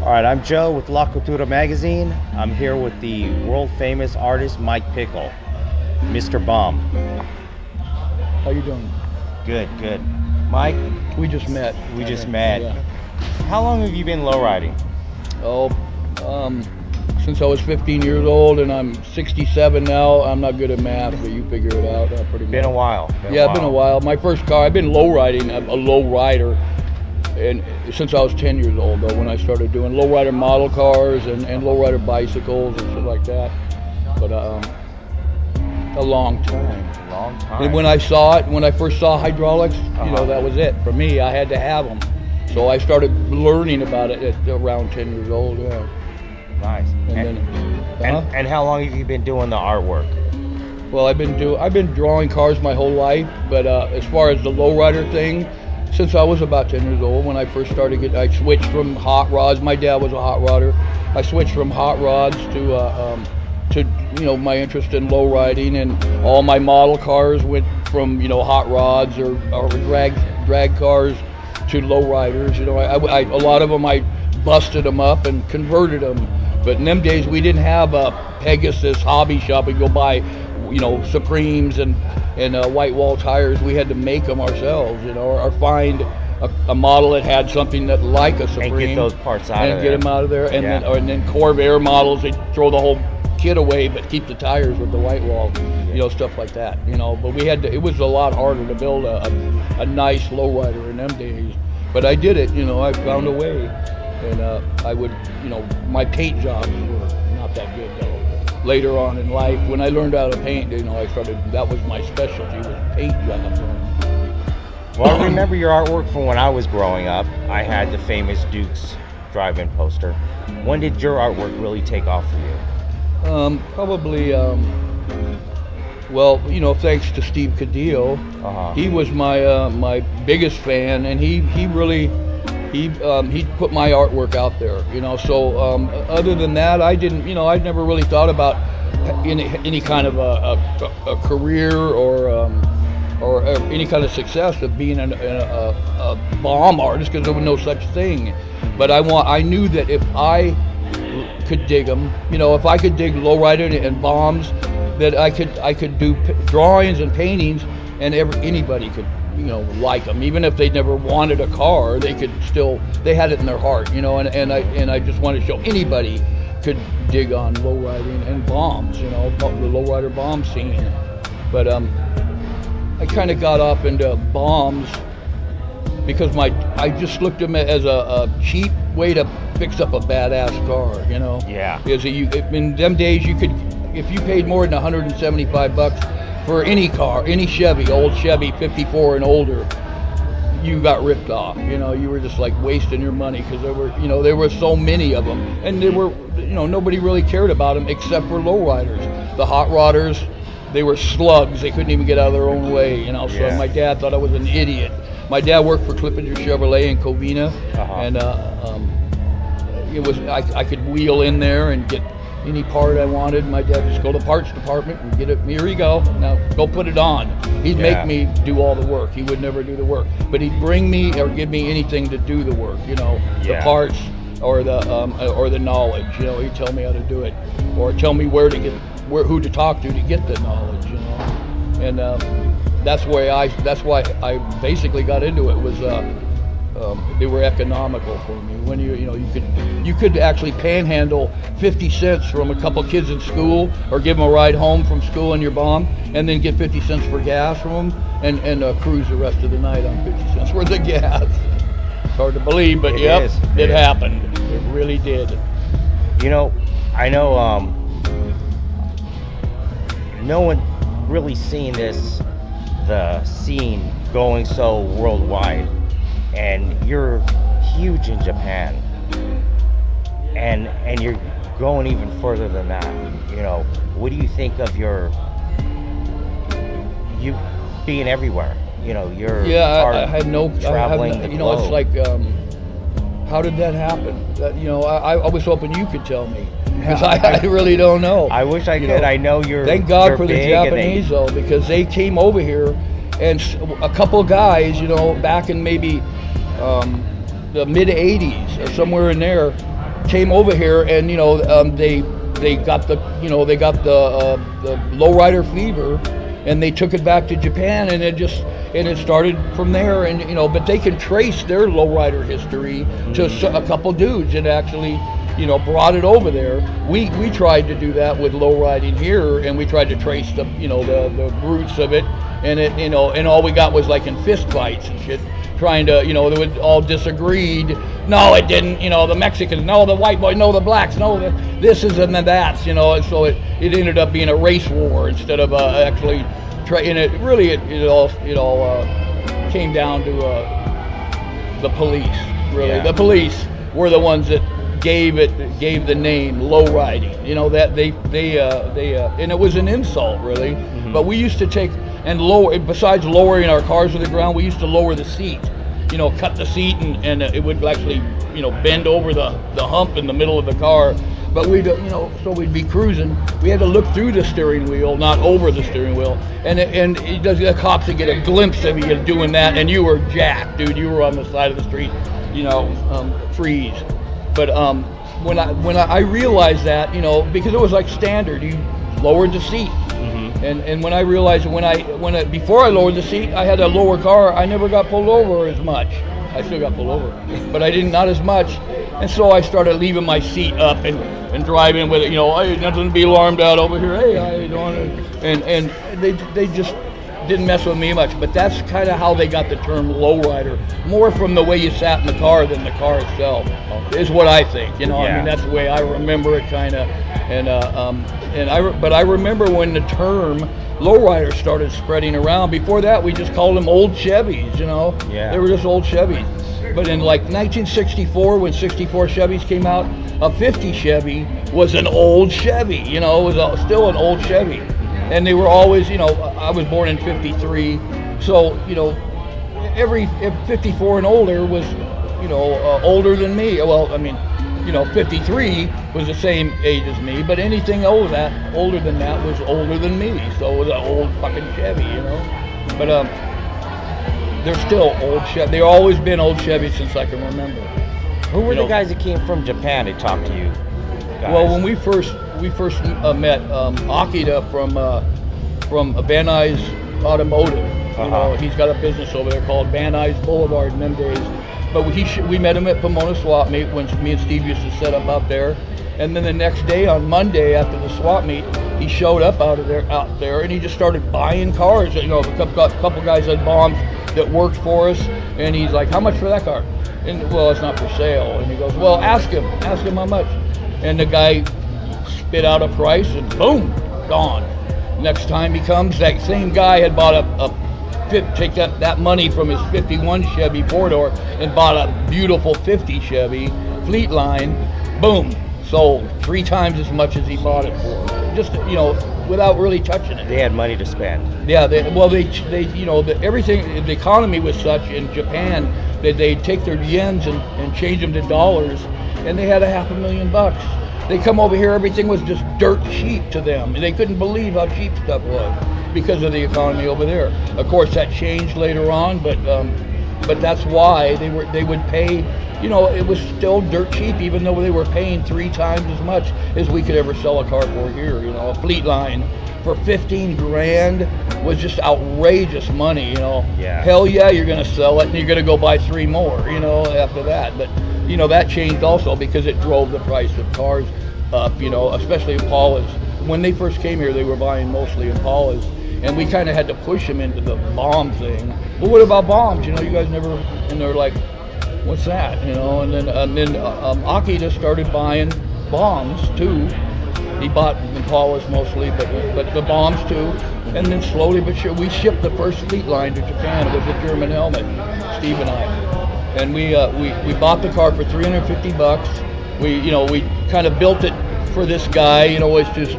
All right, I'm Joe with Cultura Magazine. I'm here with the world famous artist Mike Pickle, Mr. Bomb. How you doing? Good, good. Mike, We just met. we just met. Yeah. How long have you been lowriding? Since I was 15 years old, and I'm 67 now. I'm not good at math, but you figure it out. Pretty much. Been a while. Been a while. My first car, I've been low riding, a low rider, and since I was 10 years old though, when I started doing low rider model cars and low rider bicycles and shit like that. But a long time. Long time. And when I first saw hydraulics, that was it for me. I had to have them, so I started learning about it at around 10 years old. Yeah. Nice. And how long have you been doing the artwork? Well, I've been drawing cars my whole life, but as far as the lowrider thing, since I was about 10 years old, when I first started, I switched from hot rods. My dad was a hot rodder. I switched from hot rods to my interest in lowriding, and all my model cars went from hot rods or drag cars to lowriders. A lot of them I busted them up and converted them. But in them days, we didn't have a Pegasus hobby shop and go buy, Supremes and white wall tires. We had to make them ourselves, or find a model that had something that like a Supreme. And get those parts out of there. And get them out of there. And then Corvair models, they throw the whole kit away, but keep the tires with the white wall, stuff like that, But we had to, it was a lot harder to build a nice lowrider in them days. But I did it, I found a way. And I would, my paint jobs were not that good though. Later on in life, when I learned how to paint, that was my specialty, was paint jobs. Well, I remember your artwork from when I was growing up. I had the famous Duke's drive-in poster. When did your artwork really take off for you? Probably, thanks to Steve Cadillo. He was my biggest fan, and he put my artwork out there, So other than that, I didn't, I'd never really thought about any kind of a career or any kind of success of being a bomb artist, because there was no such thing. But I knew that if I could dig them, if I could dig lowrider and bombs, that I could do drawings and paintings, and anybody could like them. Even if they never wanted a car, they had it in their heart, and I just wanted to show anybody could dig on lowriding and bombs, the lowrider bomb scene. But I kind of got up into bombs because I just looked at them as a cheap way to fix up a badass car, Yeah. Because in them days, you could, if you paid more than $175 for any car, any Chevy, old Chevy 54 and older, you got ripped off. You were just like wasting your money, because there were so many of them, and they were, nobody really cared about them except for lowriders. The hot rodders, they were slugs. They couldn't even get out of their own way. So my dad thought I was an idiot. My dad worked for Clippinger Chevrolet in Covina, and I could wheel in there and get any part I wanted. My dad just go to the parts department and get it. Here you go. Now go put it on. He'd make me do all the work. He would never do the work, but he'd bring me or give me anything to do the work. The parts or the knowledge. He'd tell me how to do it, or tell me who to talk to get the knowledge. And that's why I basically got into it. Was they were economical for me. When you could actually panhandle 50 cents from a couple kids in school, or give them a ride home from school in your bomb, and then get 50 cents for gas from them, and cruise the rest of the night on 50 cents worth of gas. It's hard to believe, but it happened. It really did. I know no one really seen the scene going so worldwide. And you're huge in Japan, and you're going even further than that. What do you think of you being everywhere? I had no traveling the globe. It's like, how did that happen? I was hoping you could tell me, because I really don't know. I wish I could. I know you're. Thank God you're for the big, Japanese though, because they came over here. And a couple of guys, back in maybe the mid 80s or somewhere in there, came over here, and they got the lowrider fever, and they took it back to Japan, and it started from there. And but they can trace their lowrider history to a couple dudes and actually brought it over there. We tried to do that with lowriding here, and we tried to trace the roots of it, and it and all we got was like in fist fights and shit, trying to they would all disagreed. No, it didn't. The Mexicans, no, the white boy, no, the blacks, no, this is and that's. So it ended up being a race war instead of actually. And it all came down to the police. Really, yeah. The police were the ones that gave the name lowriding. That they and it was an insult, really. Mm-hmm. But we used to take and lower. Besides lowering our cars to the ground, we used to lower the seat. Cut the seat, and it would actually bend over the hump in the middle of the car. But so we'd be cruising. We had to look through the steering wheel, not over the steering wheel. And the cops would get a glimpse of you doing that, and you were jacked, dude. You were on the side of the street, freeze. But when I realized that, because it was like standard, you lowered the seat. Mm-hmm. And when I realized before I lowered the seat, I had a lower car. I never got pulled over as much. I still got pulled over, but I didn't, not as much. And so I started leaving my seat up and driving with it. Hey, nothing to be alarmed at over here. Hey, how you doing? And they just didn't mess with me much. But that's kind of how they got the term lowrider, more from the way you sat in the car than the car itself, is what I think. Yeah. I mean, that's the way I remember it, kind of. But I remember when the term lowrider started spreading around. Before that, we just called them old Chevys. Yeah. They were just old Chevys. But in like 1964, when 64 Chevys came out, a 50 Chevy was an old Chevy. It was still an old Chevy. And they were always, I was born in 53, so, every 54 and older was, older than me. Well, I mean, 53 was the same age as me, but anything older than that was older than me. So it was an old fucking Chevy, But they're still old Chevy. They've always been old Chevys since I can remember. Who were the guys that came from Japan to talk to you guys? Well, when we first met Akita from Van Nuys Automotive. He's got a business over there called Van Nuys Boulevard in them days. But we met him at Pomona Swap Meet when me and Steve used to set up out there. And then the next day, on Monday after the swap meet, he showed up out there, and he just started buying cars. A couple guys had bombs that worked for us, and he's like, "How much for that car?" And well, it's not for sale. And he goes, "Well, ask him how much." And the guy spit out a price, and boom, gone. Next time he comes, that same guy had bought take that money from his 51 Chevy 4-door and bought a beautiful 50 Chevy Fleetline. Boom, sold 3 times as much as he bought it for. Just without really touching it. They had money to spend. Yeah, everything. The economy was such in Japan that they'd take their yens and change them to dollars, and they had $500,000. They come over here, everything was just dirt cheap to them, and they couldn't believe how cheap stuff was because of the economy over there. Of course, that changed later on, but that's why they would pay. It was still dirt cheap, even though they were paying 3 times as much as we could ever sell a car for here. A Fleetline for $15,000 was just outrageous money. Yeah. Hell yeah, you're gonna sell it, and you're gonna go buy 3 more. After that, but that changed also because it drove the price of cars up. Especially Impalas. When they first came here, they were buying mostly Impalas, and we kind of had to push them into the bomb thing. Well, what about bombs? You guys never. And they're like, what's that? And then Akita started buying bombs too. He bought Impalas mostly, but the bombs too. And then slowly but sure, we shipped the first Fleetline to Japan. It was a German helmet, Steve and I. And we bought the car for $350. We kind of built it for this guy. It's just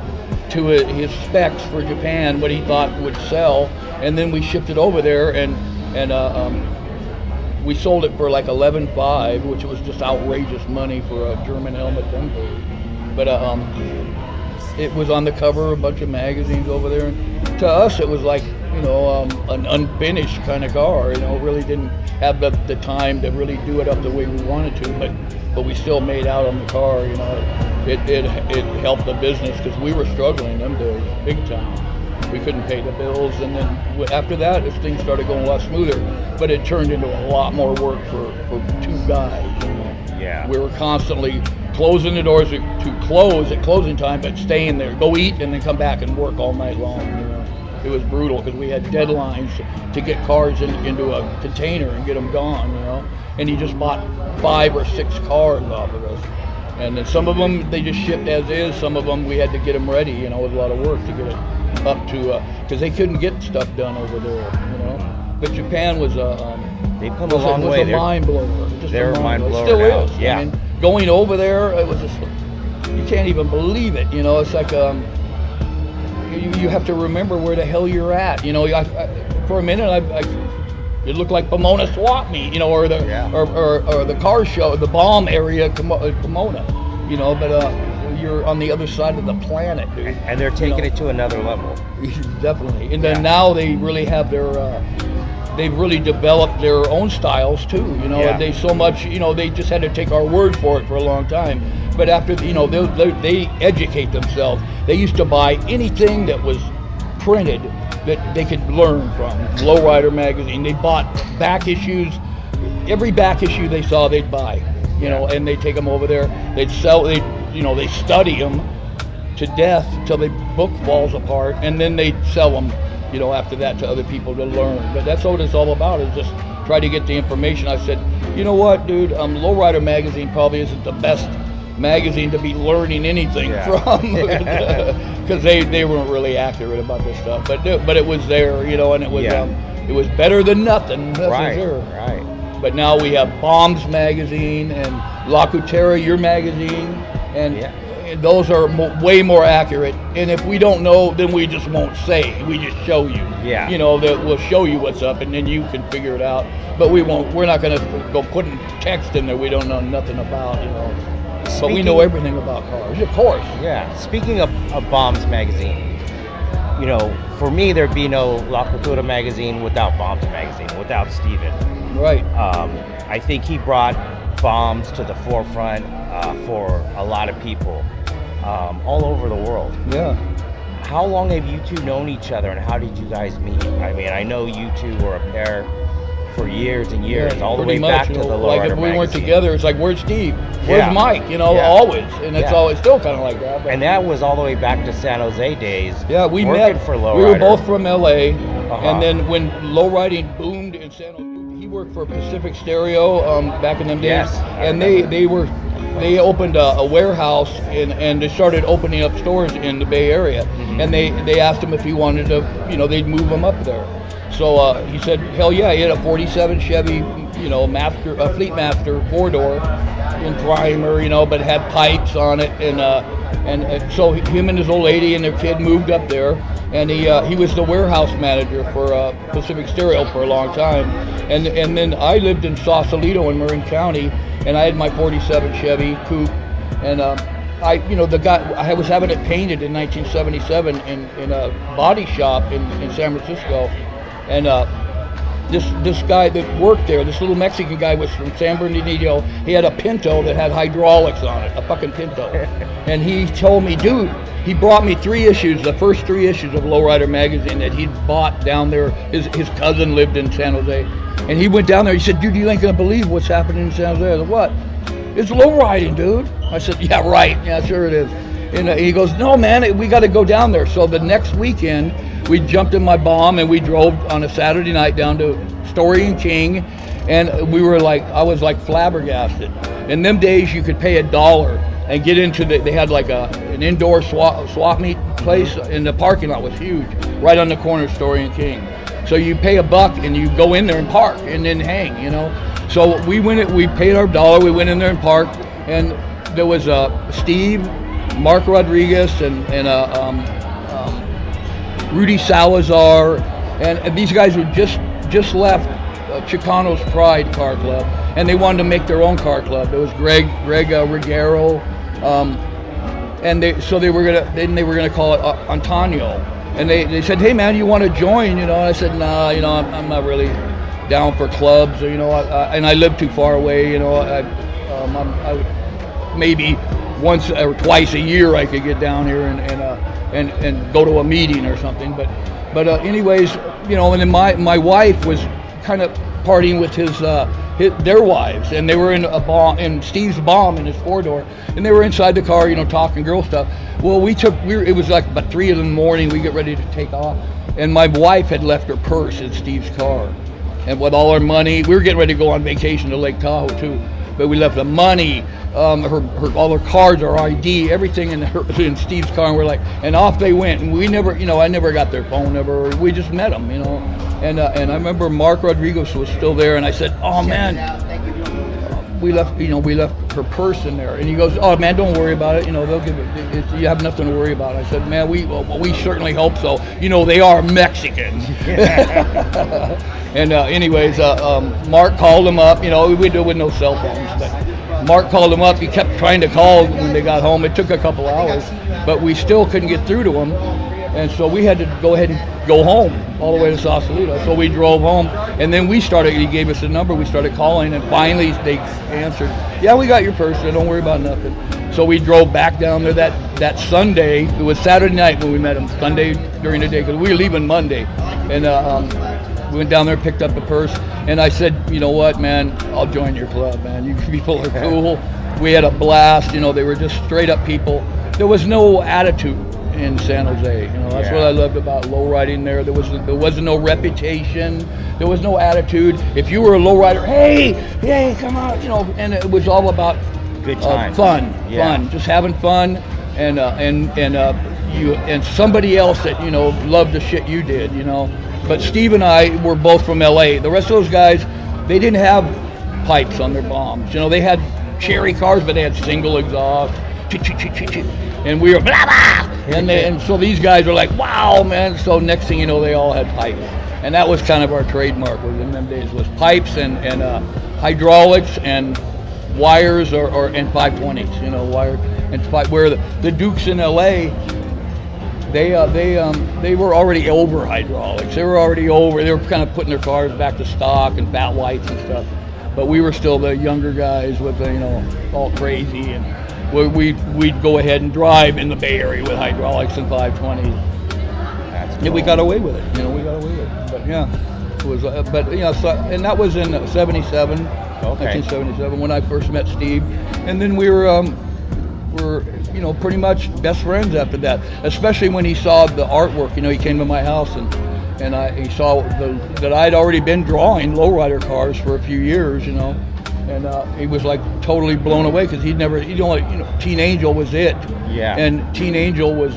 to his specs for Japan, what he thought would sell. And then we shipped it over there, and we sold it for like $11,500, which was just outrageous money for a German helmet then. But it was on the cover of a bunch of magazines over there. And to us, it was like, an unfinished kind of car. Really didn't have the time to really do it up the way we wanted to. but we still made out on the car. You know, it helped the business because we were struggling them days, big time. We couldn't pay the bills, and then after that, things started going a lot smoother. But it turned into a lot more work for two guys. You know? Yeah. We were constantly closing the doors to close at closing time, but staying there, go eat, and then come back and work all night long. You know? It was brutal because we had deadlines to get cars into a container and get them gone. You know, and he just bought 5 or 6 cars off of us. And then some of them they just shipped as is. Some of them we had to get them ready. You know, with a lot of work to get it up to because they couldn't get stuff done over there, you know. But Japan was they come a long way. It was a mind blower. They're a mind blower. It still now. is. Yeah. I mean, going over there, it was just you can't even believe it. You know, it's like you have to remember where the hell you're at. You know, for a minute it looked like Pomona swap meet, you know, or the car show, the bomb area, Pomona, you know. But you're on the other side of the planet, dude. And they're taking it to another level. Definitely. And then now they really have they've really developed their own styles too, you know. And they so much, you know, they just had to take our word for it for a long time. But after, you know, they educate themselves. They used to buy anything that was printed that they could learn from. Lowrider magazine. They bought back issues. Every back issue they saw, they'd buy. You know, and they take them over there. They'd sell. They study them to death till the book falls apart, and then they sell them. You know, after that to other people to learn. But that's what it's all about. Is just try to get the information. I said, you know what, dude? Lowrider magazine probably isn't the best magazine to be learning anything from, because they weren't really accurate about this stuff. But it was there, you know, and it was better than nothing. That's right, for sure. Right. But now we have Bombs magazine and La Cultura, your magazine, and those are way more accurate. And if we don't know, then we just won't say. We just show you. Yeah. You know, that we'll show you what's up, and then you can figure it out. But we won't. We're not going to go putting text in there we don't know nothing about. You know. But we know everything about cars, of course. Yeah. Speaking of Bombs magazine, you know, for me there'd be no La Cultura magazine without Bombs magazine, without Steven. Right. I think he brought Bombs to the forefront for a lot of people all over the world. Yeah. How long have you two known each other, and how did you guys meet? I mean, I know you two were a pair for years and years, all the way back to the Lowrider Like if we weren't together, it's like, where's Steve? Where's Mike? You know, always. And it's always still kind of like that. But. And that was all the way back to San Jose days. Yeah, we met for Lowrider. We were both from LA, and then when lowriding boomed in San Jose, he worked for Pacific Stereo back in them days. Yes, and they opened a warehouse and they started opening up stores in the Bay Area. Mm-hmm. And they asked him if he wanted to, you know, they'd move him up there. So he said, hell yeah. He had a 47 Chevy, you know, Fleet Master 4-door in primer, you know, but had pipes on it. And so him and his old lady and their kid moved up there. And he was the warehouse manager for Pacific Stereo for a long time. And then I lived in Sausalito in Marin County, and I had my 47 Chevy coupe. And I was having it painted in 1977 in a body shop in San Francisco. And this guy that worked there, this little Mexican guy, was from San Bernardino. He had a Pinto that had hydraulics on it, a fucking Pinto. And he told me, dude, he brought me 3 issues, the first 3 issues of Lowrider magazine that he'd bought down there. His cousin lived in San Jose. And he went down there, he said, dude, you ain't gonna believe what's happening in San Jose. I said, what? It's lowriding, dude. I said, yeah, right, yeah, sure it is. And he goes, no, man, we gotta go down there. So the next weekend, we jumped in my bomb and we drove on a Saturday night down to Story and King, and we were like, I was like flabbergasted. In them days, you could pay $1 and get into they had like an indoor swap meet place, and the parking lot was huge, right on the corner of Story and King. So you pay $1 and you go in there and park and then hang, you know. So we paid our $1, we went in there and parked, and there was Steve, Mark Rodriguez, and Rudy Salazar, and these guys were just left Chicano's Pride Car Club, and they wanted to make their own car club. There was Greg Rigero, and they were gonna call it Antonio, and they said, hey man, you want to join? You know, and I said, nah, you know, I'm not really down for clubs, or, you know, and I live too far away, you know. Maybe once or twice a year I could get down here and go to a meeting or something. But anyways, you know, and then my wife was kind of partying with their wives, and they were in Steve's Bomb in his 4-door, and they were inside the car, you know, talking girl stuff. Well, it was like about 3 in the morning. We get ready to take off, and my wife had left her purse in Steve's car, and with all our money, we were getting ready to go on vacation to Lake Tahoe too, but we left the money, all her cards, our ID, everything in Steve's car, and we're like, and off they went, and we never, you know, I never got their phone number. We just met them, you know, and I remember Mark Rodriguez was still there, and I said, oh man, we left her purse in there, and he goes, oh man, don't worry about it, you know, they'll give it, you have nothing to worry about. I said, man, we certainly hope so, you know, they are Mexicans. And anyways, Mark called him up, you know, we do it with no cell phones, but Mark called him up. He kept trying to call when they got home. It took a couple hours, but we still couldn't get through to him, and so we had to go ahead and go home all the way to Sausalito. So we drove home, and then he gave us a number. We started calling, and finally they answered, yeah, we got your purse, so don't worry about nothing. So we drove back down there that Sunday. It was Saturday night when we met him, Sunday during the day, because we were leaving Monday, and we went down there, picked up the purse, and I said, you know what, man, I'll join your club, man. You people are cool. We had a blast, you know, they were just straight up people. There was no attitude in San Jose, you know, that's what I loved about lowriding there. There wasn't no reputation, there was no attitude. If you were a lowrider, hey, come on, you know, and it was all about good time, fun, just having fun, and somebody else that, you know, loved the shit you did, you know. But Steve and I were both from LA. The rest of those guys, they didn't have pipes on their bombs. You know, they had cherry cars, but they had single exhaust. And we were blah blah. And so these guys were like, wow, man. So next thing you know, they all had pipes. And that was kind of our trademark in them days, was pipes and hydraulics and wires and 520s, you know, wire and where the Dukes in LA, they were already over hydraulics. They were kind of putting their cars back to stock and fat whites and stuff. But we were still the younger guys with, you know, all crazy, and we'd go ahead and drive in the Bay Area with hydraulics and 520s. That's cool. Yeah, we got away with it. You know, we got away with it. But yeah, it was. But you know, so, and that was in '77, 1977, when I first met Steve, and then we were you know, pretty much best friends after that, especially when he saw the artwork. You know, he came to my house and he saw that I'd already been drawing lowrider cars for a few years, you know, and he was like totally blown away, because he'd only, you know, Teen Angel was it. Yeah. And Teen Angel was,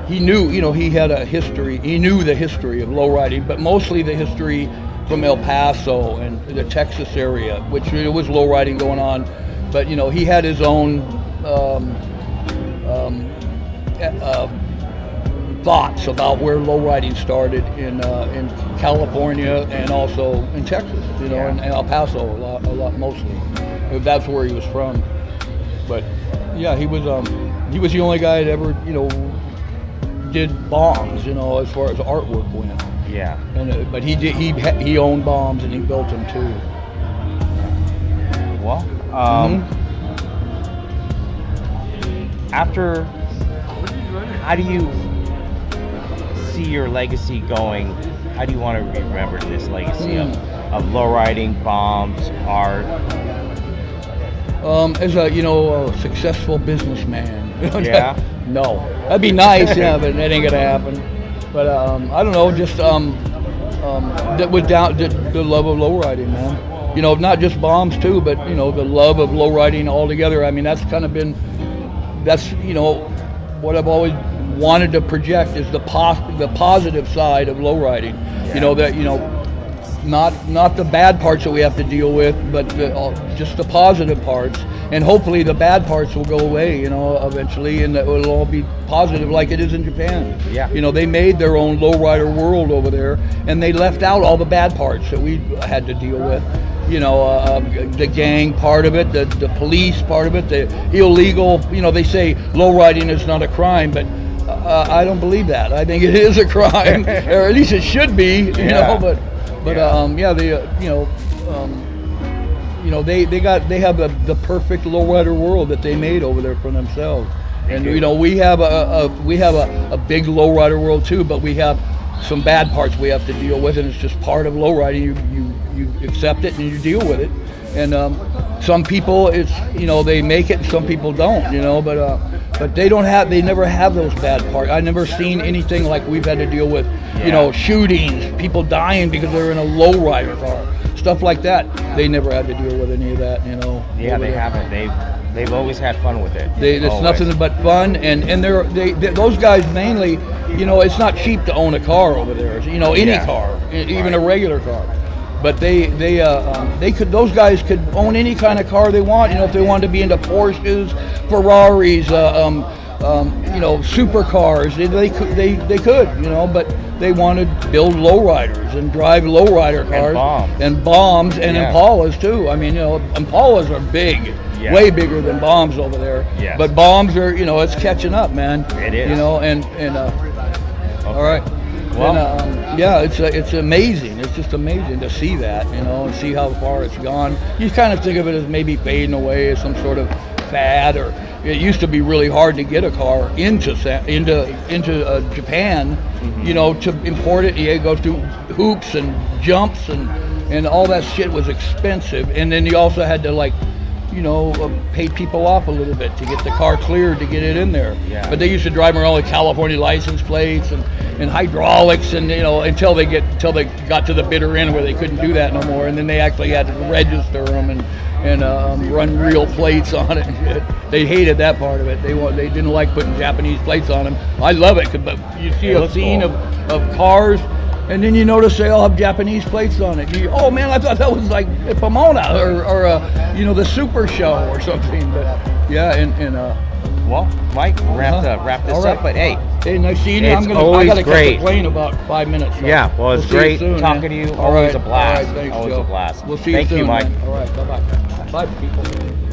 he knew, you know, he had a history, he knew the history of lowriding, but mostly the history from El Paso and the Texas area, which there was lowriding going on. But, you know, he had his own thoughts about where lowriding started in California and also in Texas, you know, and El Paso a lot mostly. That's where he was from. But yeah, he was the only guy that ever, you know, did bombs, you know, as far as artwork went. Yeah. And but he owned bombs, and he built them too. Well, after, how do you see your legacy going? How do you want to remember this legacy of lowriding, bombs, art? As a, you know, a successful businessman. Yeah. No, that'd be nice, yeah, but that ain't gonna happen. But I don't know, just that was down the love of lowriding, man. You know, not just bombs too, but, you know, the love of lowriding altogether. I mean, that's kind of been, that's, you know, what I've always wanted to project is the positive side of lowriding. Yeah. You know, that, you know, not the bad parts that we have to deal with, but just the positive parts. And hopefully the bad parts will go away, you know, eventually, and it will all be positive like it is in Japan. Yeah. You know, they made their own lowrider world over there, and they left out all the bad parts that we had to deal with. You know, the gang part of it, the police part of it, the illegal, you know, they say lowriding is not a crime, but I don't believe that. I think it is a crime, or at least it should be, you know, but yeah, they have the perfect lowrider world that they made over there for themselves. And we have a big lowrider world too, but we have some bad parts we have to deal with, and it's just part of lowriding. You accept it and you deal with it. And some people, it's they make it, and some people don't. But they never have those bad parts. I've never seen anything like we've had to deal with. Shootings, people dying because they're in a lowrider car, stuff like that. They never had to deal with any of that. Yeah, they haven't. They've always had fun with it. It's nothing but fun, and those guys mainly. It's not cheap to own a car over there. Any car, even a regular car. But those guys could own any kind of car they want. If they wanted to be into Porsches, Ferraris, supercars, they could. But they wanted to build lowriders and drive lowrider cars and bombs and Impalas too. I mean, Impalas are big. Yeah. Way bigger than bombs over there. Yes. But bombs are, it's catching up, man. It is. Okay. All right. Well, and, it's amazing. It's just amazing to see that, and see how far it's gone. You kind of think of it as maybe fading away as some sort of fad, or it used to be really hard to get a car into Japan, to import it. You had to go through hoops and jumps and all that shit was expensive, and then you also had to pay people off a little bit to get the car cleared to get it in there. Yeah. But they used to drive around with California license plates and hydraulics, and until they got to the bitter end where they couldn't do that no more, and then they actually had to register them and run real plates on it. They hated that part of it. They didn't like putting Japanese plates on them. I love it, but you see a scene cool. of cars. And then you notice they all have Japanese plates on it. Oh man, I thought that was like Pomona or the Super Show or something. But yeah, well, Mike, wrap this up. But hey, nice seeing you. I gotta great. catch a plane about 5 minutes. So yeah, well, it's great talking to you. Always a blast. All right, thanks, Always Joe. a blast. We'll see you soon. Thank you, Mike. Man. All right, bye-bye. Bye, people.